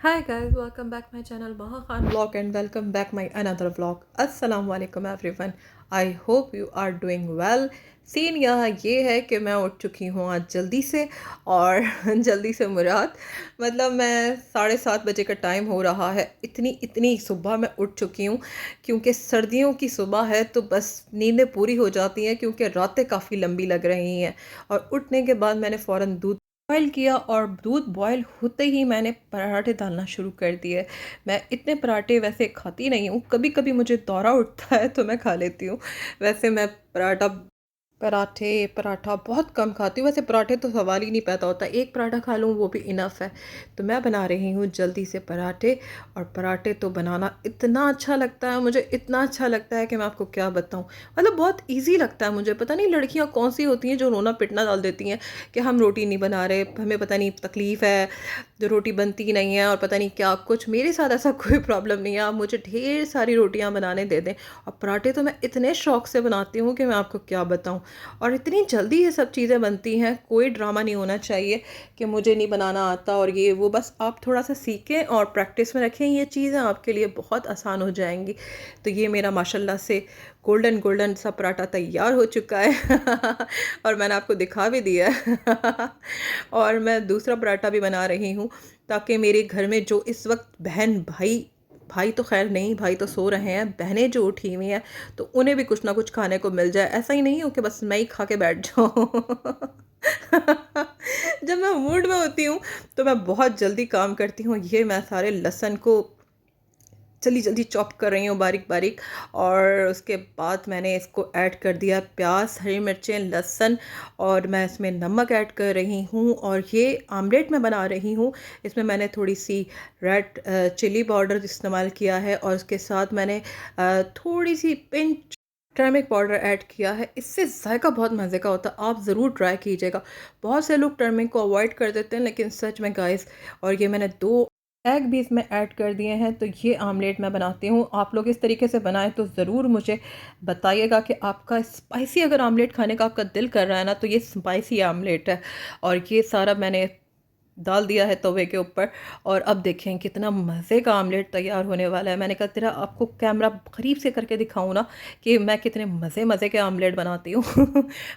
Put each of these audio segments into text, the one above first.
Hi guys, welcome back my channel Maha Khan Vlog and welcome back my another vlog. Assalamu alaikum everyone. I hope you are doing well. Scene यहाँ ये है कि मैं उठ चुकी हूँ आज जल्दी से और जल्दी से मुराद मतलब मैं 7:30 बजे का टाइम हो रहा है। इतनी इतनी सुबह मैं उठ चुकी हूँ क्योंकि सर्दियों की सुबह है तो बस नींदें पूरी हो जाती हैं क्योंकि रातें काफ़ी लंबी लग रही हैं। और उठने के बाद मैंने फ़ौरन दूध बॉयल किया और दूध बॉयल होते ही मैंने पराठे डालना शुरू कर दिए। मैं इतने पराठे वैसे खाती नहीं हूँ, कभी कभी मुझे दौरा उठता है तो मैं खा लेती हूँ। वैसे मैं पराठा बहुत कम खाती हूँ। वैसे पराठे तो सवाल ही नहीं पैदा होता, एक पराठा खा लूँ वो भी इनफ है। तो मैं बना रही हूँ जल्दी से पराठे। और पराठे तो बनाना इतना अच्छा लगता है मुझे, इतना अच्छा लगता है कि मैं आपको क्या बताऊँ। मतलब बहुत इजी लगता है मुझे। पता नहीं लड़कियाँ कौन सी होती हैं जो रोना पिटना डाल देती हैं कि हम रोटी नहीं बना रहे, हमें पता नहीं तकलीफ़ है, जो रोटी बनती नहीं है और पता नहीं क्या कुछ। मेरे साथ ऐसा कोई प्रॉब्लम नहीं है, आप मुझे ढेर सारी रोटियां बनाने दे दें। और पराठे तो मैं इतने शौक से बनाती हूँ कि मैं आपको क्या बताऊँ। और इतनी जल्दी ये सब चीज़ें बनती हैं, कोई ड्रामा नहीं होना चाहिए कि मुझे नहीं बनाना आता और ये वो। बस आप थोड़ा सा सीखें और प्रैक्टिस में रखें, ये चीज़ें आपके लिए बहुत आसान हो जाएंगी। तो ये मेरा माशाल्लाह से गोल्डन गोल्डन सा पराठा तैयार हो चुका है और मैंने आपको दिखा भी दिया है और मैं दूसरा पराठा भी बना रही हूँ ताकि मेरे घर में जो इस वक्त बहन भाई, भाई तो खैर नहीं, भाई तो सो रहे हैं, बहनें जो उठी हुई हैं तो उन्हें भी कुछ ना कुछ खाने को मिल जाए। ऐसा ही नहीं हो कि बस मैं ही खा के बैठ जाऊँ जब मैं मूड में होती हूँ तो मैं बहुत जल्दी काम करती हूँ। ये मैं सारे लहसुन को जल्दी जल्दी चॉप कर रही हूँ बारीक बारीक। और उसके बाद मैंने इसको ऐड कर दिया प्याज, हरी मिर्चें, लहसुन। और मैं इसमें नमक ऐड कर रही हूँ और ये आमलेट मैं बना रही हूँ। इसमें मैंने थोड़ी सी रेड चिली पाउडर इस्तेमाल किया है और उसके साथ मैंने थोड़ी सी पिंच टर्मिक पाउडर ऐड किया है। इससे जायका बहुत मज़े का होता है, आप ज़रूर ट्राई कीजिएगा। बहुत से लोग टर्मिक को अवॉइड कर देते हैं लेकिन सच में गाइस। और ये मैंने 2 एग भी इसमें ऐड कर दिए हैं। तो ये आमलेट मैं बनाती हूँ, आप लोग इस तरीके से बनाएं तो ज़रूर मुझे बताइएगा कि आपका स्पाइसी अगर आमलेट खाने का आपका दिल कर रहा है ना तो ये स्पाइसी आमलेट है। और ये सारा मैंने डाल दिया है तवे के ऊपर। और अब देखें कितना मज़े का आमलेट तैयार होने वाला है। मैंने कहा तेरा आपको कैमरा करीब से करके दिखाऊं ना कि मैं कितने मज़े मज़े के आमलेट बनाती हूँ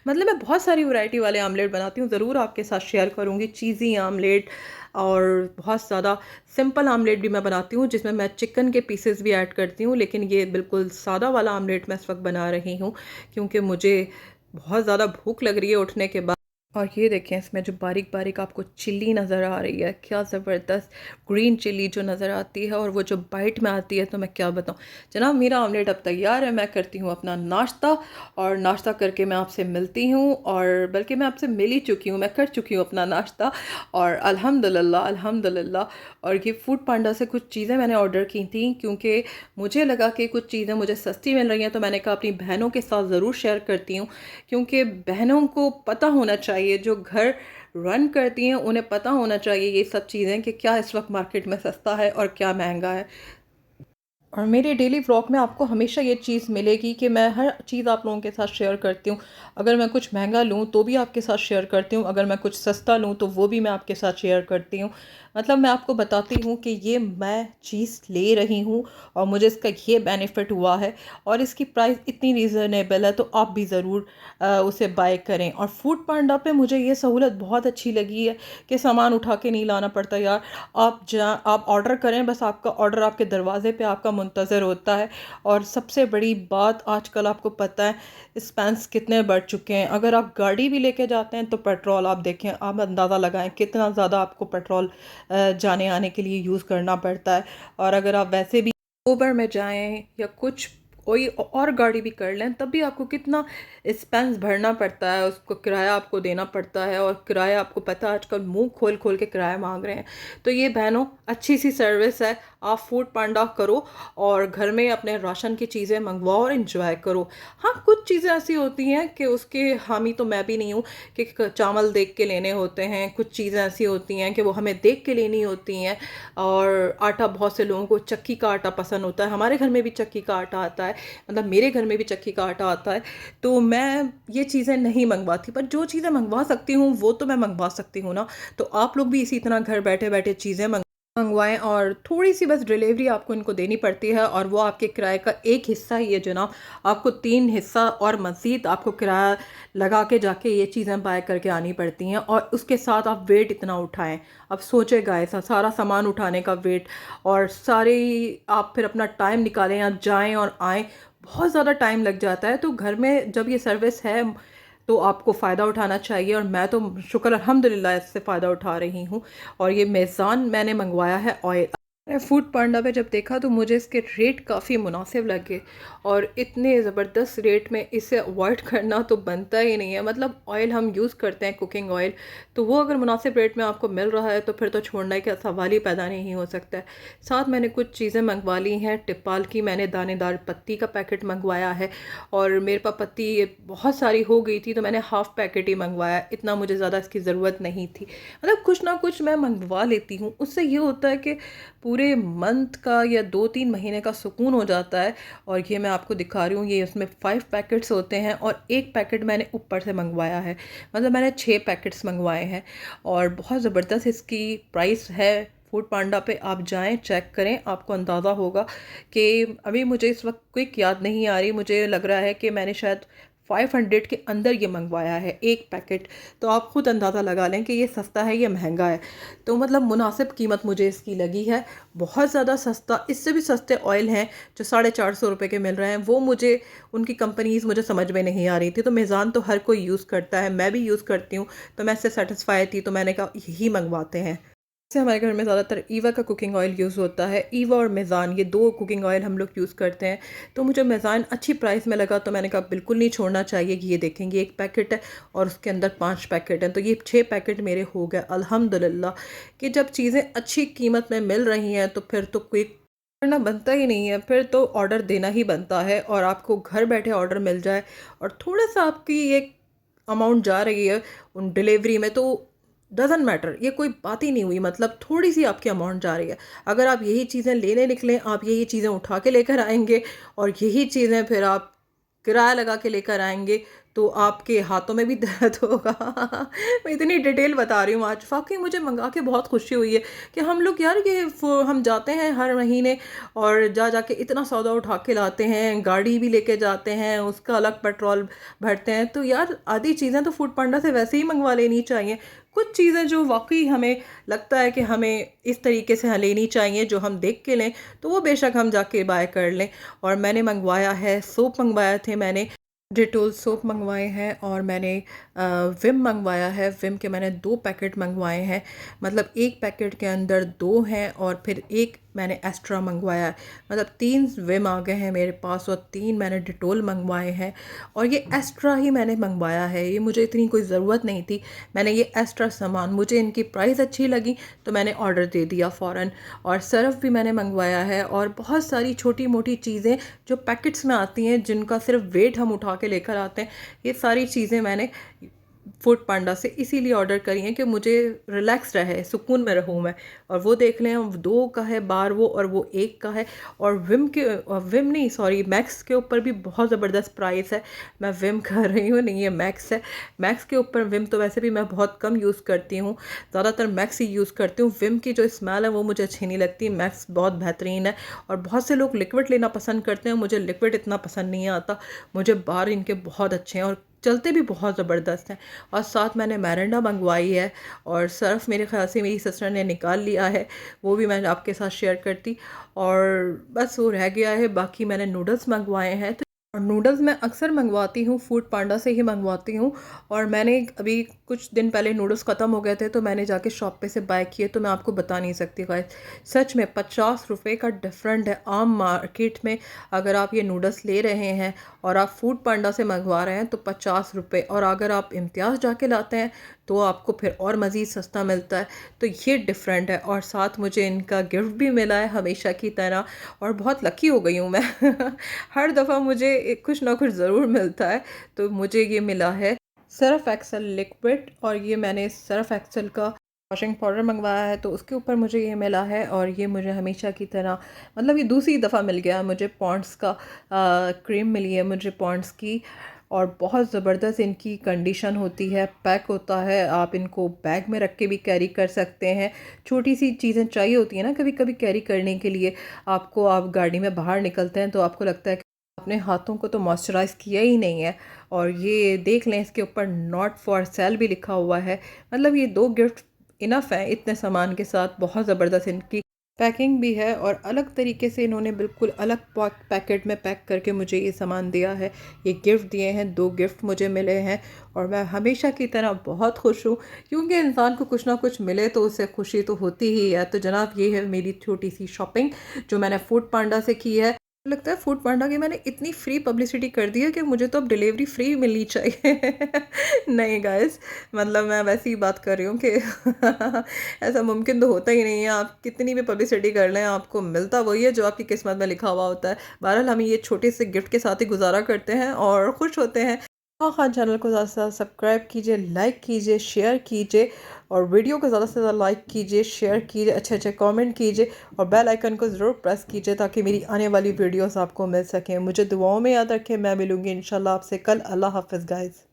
मतलब मैं बहुत सारी वैरायटी वाले आमलेट बनाती हूँ, ज़रूर आपके साथ शेयर करूँगी। चीज़ी आमलेट और बहुत ज़्यादा सिंपल आमलेट भी मैं बनाती हूँ जिसमें मैं चिकन के पीसेस भी ऐड करती हूँ। लेकिन ये बिल्कुल सादा वाला आमलेट मैं इस वक्त बना रही हूँ क्योंकि मुझे बहुत ज़्यादा भूख लग रही है उठने के बाद। और ये देखें इसमें जो बारीक बारीक आपको चिल्ली नज़र आ रही है, क्या ज़बरदस्त ग्रीन चिल्ली जो नज़र आती है और वो जो बाइट में आती है तो मैं क्या बताऊँ। जनाब मेरा ऑमलेट अब तैयार है, मैं करती हूँ अपना नाश्ता। और नाश्ता करके मैं आपसे मिलती हूँ, और बल्कि मैं आपसे मिल ही चुकी हूँ, मैं कर चुकी हूँ अपना नाश्ता। और अल्हम्दुलिल्लाह अल्हम्दुलिल्लाह। और ये फूड पांडा से कुछ चीज़ें मैंने ऑर्डर की थी क्योंकि मुझे लगा कि कुछ चीज़ें मुझे सस्ती मिल रही हैं तो मैंने कहा अपनी बहनों के साथ ज़रूर शेयर करती हूँ। क्योंकि बहनों को पता होना चाहिए, जो घर रन करती हैं उन्हें पता होना चाहिए ये सब चीज़ें कि क्या इस वक्त मार्केट में सस्ता है और क्या महंगा है। और मेरे डेली व्लॉग में आपको हमेशा ये चीज़ मिलेगी कि मैं हर चीज़ आप लोगों के साथ शेयर करती हूँ। अगर मैं कुछ महंगा लूँ तो भी आपके साथ शेयर करती हूँ, अगर मैं कुछ सस्ता लूँ तो वो भी मैं आपके साथ शेयर करती हूँ। मतलब मैं आपको बताती हूँ कि ये मैं चीज़ ले रही हूँ और मुझे इसका ये बेनिफिट हुआ है और इसकी प्राइस इतनी रीज़नेबल है तो आप भी ज़रूर उसे बाय करें। और फूड पांडा पे मुझे ये सहूलत बहुत अच्छी लगी है कि सामान उठा के नहीं लाना पड़ता यार। आप ऑर्डर करें, बस आपका ऑर्डर आपके दरवाजे पे आपका मुंतज़र होता है। और सबसे बड़ी बात, आजकल आपको पता है एक्सपेंस कितने बढ़ चुके हैं। अगर आप गाड़ी भी लेके जाते हैं तो पेट्रोल आप देखें, आप अंदाज़ा लगाएं कितना ज़्यादा आपको पेट्रोल जाने आने के लिए यूज़ करना पड़ता है। और अगर आप वैसे भी ऊबर में जाएं या कुछ कोई और गाड़ी भी कर लें तब भी आपको कितना एक्सपेंस भरना पड़ता है, उसको किराया आपको देना पड़ता है। और किराया आपको पता है आजकल मुंह खोल खोल के किराया मांग रहे हैं। तो ये बहनों अच्छी सी सर्विस है, आप फूड पांडा करो और घर में अपने राशन की चीज़ें मंगवाओ और इन्जॉय करो। हाँ कुछ चीज़ें ऐसी होती हैं कि उसके हामी तो मैं भी नहीं हूँ कि चावल देख के लेने होते हैं, कुछ चीज़ें ऐसी होती हैं कि वो हमें देख के लेनी होती हैं। और आटा, बहुत से लोगों को चक्की का आटा पसंद होता है, हमारे घर में भी चक्की का आटा आता है, मतलब मेरे घर में भी चक्की का आटा आता है। तो मैं ये चीज़ें नहीं मंगवाती, पर जो चीज़ें मंगवा सकती हूँ वो तो मैं मंगवा सकती हूँ ना। तो आप लोग भी इसी तरह घर बैठे बैठे चीज़ें मंगवाएँ और थोड़ी-सी बस डिलीवरी आपको इनको देनी पड़ती है और वो आपके किराए का एक हिस्सा ही है जनाब। आपको 3 हिस्सा और मज़ीद आपको किराया लगा के जाके ये चीज़ें बाय करके आनी पड़ती हैं और उसके साथ आप वेट इतना उठाएँ। अब सोचिए गाइस सारा सामान उठाने का वेट और सारे आप फिर अपना टाइम निकालें, आप जाएँ और आएँ, बहुत ज़्यादा टाइम लग जाता है। तो घर में जब ये सर्विस है तो आपको फ़ायदा उठाना चाहिए और मैं तो शुक्र अल्हम्दुलिल्लाह इससे फ़ायदा उठा रही हूँ। और ये मेज़ान मैंने मंगवाया है ऑयल। मैं फूड पांडा पे जब देखा तो मुझे इसके रेट काफ़ी मुनासिब लगे और इतने ज़बरदस्त रेट में इसे अवॉइड करना तो बनता ही नहीं है। मतलब ऑयल हम यूज़ करते हैं कुकिंग ऑयल, तो वो अगर मुनासिब रेट में आपको मिल रहा है तो फिर तो छोड़ने का सवाल ही पैदा नहीं हो सकता है। साथ मैंने कुछ चीज़ें मंगवा ली हैं। टिपाल की मैंने दानेदार पत्ती का पैकेट मंगवाया है और मेरे पास पत्ती बहुत सारी हो गई थी तो मैंने हाफ़ पैकेट ही मंगवाया, इतना मुझे ज़्यादा इसकी ज़रूरत नहीं थी। मतलब कुछ ना कुछ मैं मंगवा लेती हूँ, उससे ये होता है कि पूरे मंथ का या 2-3 महीने का सुकून हो जाता है। और ये मैं आपको दिखा रही हूँ, ये उसमें 5 पैकेट्स होते हैं और एक पैकेट मैंने ऊपर से मंगवाया है। मतलब मैंने 6 पैकेट्स मंगवाए हैं और बहुत ज़बरदस्त इसकी प्राइस है। फूड पांडा पे आप जाएं, चेक करें, आपको अंदाज़ा होगा कि अभी मुझे इस वक्त क्विक याद नहीं आ रही, मुझे लग रहा है कि मैंने शायद 500 के अंदर ये मंगवाया है एक पैकेट। तो आप ख़ुद अंदाज़ा लगा लें कि ये सस्ता है या महंगा है। तो मतलब मुनासिब कीमत मुझे इसकी लगी है, बहुत ज़्यादा सस्ता। इससे भी सस्ते ऑयल हैं जो 450 रुपये के मिल रहे हैं, वो मुझे उनकी कंपनीज़ मुझे समझ में नहीं आ रही थी। तो मेज़ान तो हर कोई यूज़ करता है, मैं भी यूज़ करती हूँ, तो मैं इससे सेटिस्फाई थी, तो मैंने कहा यही मंगवाते हैं। से हमारे घर में ज़्यादातर ईवा का कुकिंग ऑयल यूज़ होता है। ईवा और मेज़ान ये 2 कुकिंग ऑयल हम लोग यूज़ करते हैं। तो मुझे मेज़ान अच्छी प्राइस में लगा तो मैंने कहा बिल्कुल नहीं छोड़ना चाहिए कि ये देखेंगे एक पैकेट है और उसके अंदर 5 पैकेट हैं, तो ये 6 पैकेट मेरे हो गए अल्हम्दुलिल्लाह। कि जब चीज़ें अच्छी कीमत में मिल रही हैं तो फिर तो क्विक करना बनता ही नहीं है, फिर तो ऑर्डर देना ही बनता है और आपको घर बैठे ऑर्डर मिल जाए और थोड़ा-सा आपकी एक अमाउंट जा रही है उन डिलीवरी में, तो डज़न्ट मैटर, ये कोई बात ही नहीं हुई। मतलब थोड़ी सी आपकी अमाउंट जा रही है, अगर आप यही चीज़ें लेने निकलें, आप यही चीज़ें उठा के लेकर आएंगे और यही चीज़ें फिर आप किराया लगा के लेकर आएंगे तो आपके हाथों में भी दर्द होगा। मैं इतनी डिटेल बता रही हूँ आज, वाकई मुझे मंगा के बहुत खुशी हुई है कि हम लोग यार ये हम जाते हैं हर महीने और जाके इतना सौदा उठा के लाते हैं, गाड़ी भी लेके जाते हैं, उसका अलग पेट्रोल भरते हैं। तो यार आधी चीज़ें तो फूड पांडा से वैसे ही मंगवा लेनी चाहिए। कुछ चीज़ें जो वाकई हमें लगता है कि हमें इस तरीके से लेनी चाहिए, जो हम देख के लें, तो वो बेशक हम जाके बाय कर लें। और मैंने मंगवाया है, सोप मंगवाए थे मैंने, डेटोल सोप मंगवाए हैं और मैंने विम मंगवाया है। विम के मैंने 2 पैकेट मंगवाए हैं, मतलब एक पैकेट के अंदर 2 हैं और फिर एक मैंने एक्स्ट्रा मंगवाया है। मतलब 3 विम आ गए हैं मेरे पास और 3 मैंने डेटोल मंगवाए हैं और ये एक्स्ट्रा ही मैंने मंगवाया है, ये मुझे इतनी कोई ज़रूरत नहीं थी। मैंने ये एक्स्ट्रा सामान, मुझे इनकी प्राइस अच्छी लगी तो मैंने ऑर्डर दे दिया फ़ौरन। और सर्फ़ भी मैंने मंगवाया है और बहुत सारी छोटी मोटी चीज़ें जो पैकेट्स में आती हैं, जिनका सिर्फ वेट हम उठा के लेकर आते हैं, ये सारी चीज़ें मैंने फूड पांडा से इसीलिए ऑर्डर करी हैं कि मुझे रिलैक्स रहे, सुकून में रहूँ मैं। और वो देख लें, 2 का है बार वो और वो 1 का है। और विम नहीं, सॉरी, मैक्स के ऊपर भी बहुत ज़बरदस्त प्राइस है। मैं विम कर रही हूँ, नहीं ये मैक्स है। मैक्स के ऊपर विम तो वैसे भी मैं बहुत कम यूज़ करती हूँ, ज़्यादातर मैक्स ही यूज़ करती हूँ। विम की जो स्मेल है वो मुझे अच्छी नहीं लगती, मैक्स बहुत बेहतरीन है। और बहुत से लोग लिक्विड लेना पसंद करते हैं, मुझे लिक्विड इतना पसंद नहीं आता। मुझे बार इनके बहुत अच्छे हैं और चलते भी बहुत ज़बरदस्त हैं। और साथ मैंने मैरिंडा मंगवाई है और सर्फ़ मेरे ख़्याल से मेरी सिस्टर ने निकाल लिया है, वो भी मैं आपके साथ शेयर करती। और बस वो रह गया है, बाकी मैंने नूडल्स मंगवाए हैं। तो और नूडल्स मैं अक्सर मंगवाती हूँ, फूड पांडा से ही मंगवाती हूँ। और मैंने अभी कुछ दिन पहले नूडल्स ख़त्म हो गए थे तो मैंने जाके शॉप पे से बाय किए, तो मैं आपको बता नहीं सकती गाइस, सच में 50 रुपये का डिफरेंट है। आम मार्केट में अगर आप ये नूडल्स ले रहे हैं और आप फूड पांडा से मंगवा रहे हैं तो 50 रुपये, और अगर आप इम्तियाज़ जाके लाते हैं तो आपको फिर और मज़ीद सस्ता मिलता है। तो ये डिफरेंट है। और साथ मुझे इनका गिफ्ट भी मिला है हमेशा की तरह, और बहुत लकी हो गई हूँ मैं। हर दफ़ा मुझे कुछ ना कुछ ज़रूर मिलता है। तो मुझे ये मिला है सर्फ एक्सेल लिक्विड, और ये मैंने सर्फ एक्सेल का वॉशिंग पाउडर मंगवाया है तो उसके ऊपर मुझे ये मिला है। और ये मुझे हमेशा की तरह, मतलब ये दूसरी दफ़ा मिल गया मुझे, पॉन्ड्स का क्रीम मिली है मुझे, पॉन्ड्स की। और बहुत ज़बरदस्त इनकी कंडीशन होती है, पैक होता है, आप इनको बैग में रख के भी कैरी कर सकते हैं। छोटी सी चीज़ें चाहिए होती हैं ना कभी कभी कैरी करने के लिए, आपको आप गाड़ी में बाहर निकलते हैं तो आपको लगता है कि अपने हाथों को तो मॉइस्चराइज़ किया ही नहीं है। और ये देख लें, इसके ऊपर नॉट फॉर सेल भी लिखा हुआ है। मतलब ये दो गिफ्ट इनफ है इतने सामान के साथ। बहुत ज़बरदस्त इनकी पैकिंग भी है और अलग तरीके से इन्होंने बिल्कुल अलग पैकेट में पैक करके मुझे ये सामान दिया है। ये गिफ्ट दिए हैं, 2 गिफ्ट मुझे मिले हैं और मैं हमेशा की तरह बहुत खुश हूँ, क्योंकि इंसान को कुछ ना कुछ मिले तो उसे खुशी तो होती ही है। तो जनाब, ये है मेरी छोटी सी शॉपिंग जो मैंने फूड पांडा से की है। लगता है फूड पांडा की मैंने इतनी फ्री पब्लिसिटी कर दी है कि मुझे तो अब डिलीवरी फ्री मिलनी चाहिए। नहीं गाइस, मतलब मैं वैसी ही बात कर रही हूँ कि ऐसा मुमकिन तो होता ही नहीं है। आप कितनी भी पब्लिसिटी कर लें, आपको मिलता वही है जो आपकी किस्मत में लिखा हुआ होता है। बहरहाल हम ये छोटे से गिफ्ट के साथ ही गुजारा करते हैं और खुश होते हैं। हाँ हाँ, चैनल को ज़्यादा से ज़्यादा सब्सक्राइब कीजिए, लाइक कीजिए, शेयर कीजिए और वीडियो को ज़्यादा से ज़्यादा लाइक कीजिए, शेयर कीजिए, अच्छे अच्छे कमेंट कीजिए और बेल आइकन को ज़रूर प्रेस कीजिए ताकि मेरी आने वाली वीडियोस आपको मिल सकें। मुझे दुआओं में याद रखें। मैं मिलूँगी इंशाल्लाह आपसे कल। अल्लाह हाफ़िज़ गाइज़।